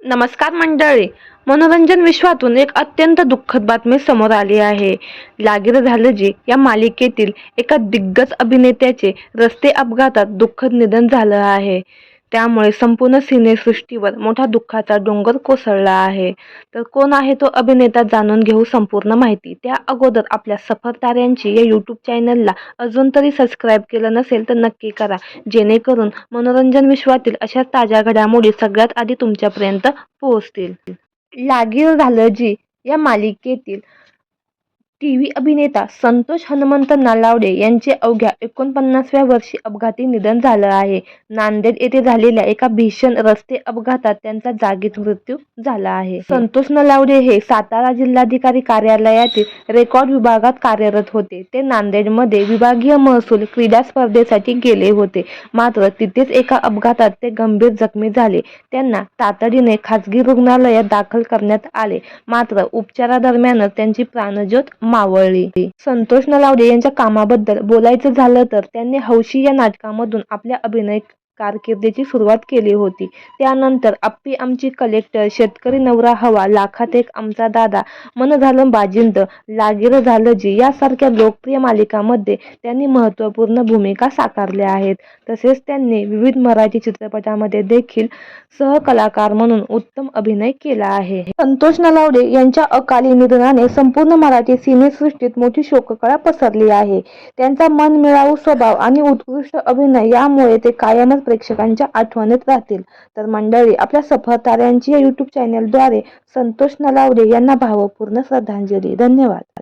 नमस्कार मंडळी. मनोरंजन विश्वातून एक अत्यंत दुःखद बातमी समोर आली आहे. लागीर झालं जी या मालिकेतील एका दिग्गज अभिनेत्याचे रस्ते अपघातात दुःखद निधन झालं आहे. त्यामुळे संपूर्ण सिनेसृष्टीवर मोठा दुःखाचा डोंगर कोसळला आहे. तर कोण आहे तो अभिनेता जाणून घेऊ संपूर्ण माहिती. त्या अगोदर आपल्या सफर ताऱ्यांची या यूट्यूब चॅनलला अजून तरी सबस्क्राईब केलं नसेल तर नक्की करा, जेणेकरून मनोरंजन विश्वातील अशा ताज्या घडामोडी सगळ्यात आधी तुमच्यापर्यंत पोहोचतील. लागीर झालं जी या मालिकेतील टीव्ही अभिनेता संतोष हनुमंत नलावडे यांचे अवघ्या 49व्या वर्षी अपघाती निधन झालं आहे. नांदेड येथे झालेल्या एका भीषण रस्ते अपघातात त्यांचा जागीच मृत्यू झाला आहे. संतोष नलावडे हे सातारा जिल्हाधिकारी कार्यालयातील रेकॉर्ड विभागात कार्यरत होते. ते नांदेडमध्ये विभागीय महसूल क्रीडा स्पर्धेसाठी गेले होते. मात्र तिथेच एका अपघातात ते गंभीर जखमी झाले. त्यांना तातडीने खासगी रुग्णालयात दाखल करण्यात आले. मात्र उपचारादरम्यानच त्यांची प्राणज्योत मावळली. संतोष नलावडे यांच्या कामाबद्दल बोलायचं झालं तर त्यांनी हौशी या नाटकामधून आपल्या अभिनय कारकिर्दीची सुरुवात केली होती. त्यानंतर अप्पी आमची कलेक्टर, शेतकरी नवरा हवा, लाखात एक आमचा दादा, मन झालं बाजिंद, लागीर झालं जी यासारख्या लोकप्रिय मालिकांमध्ये त्यांनी महत्त्वपूर्ण भूमिका साकारल्या आहेत. तसेच त्यांनी विविध मराठी चित्रपटांमध्ये देखील सहकलाकार म्हणून उत्तम अभिनय केला आहे. संतोष नलावडे यांच्या अकाली निधनाने संपूर्ण मराठी सिनेसृष्टीत मोठी शोककळा पसरली आहे. त्यांचा मनमिळावू स्वभाव आणि उत्कृष्ट अभिनय यामुळे ते कायमच प्रेक्षकांच्या आठवणीत राहतील. तर मंडळी, आपल्या सफर ताऱ्यांची या यूट्यूब चॅनलद्वारे संतोष नलावडे यांना भावपूर्ण श्रद्धांजली. धन्यवाद.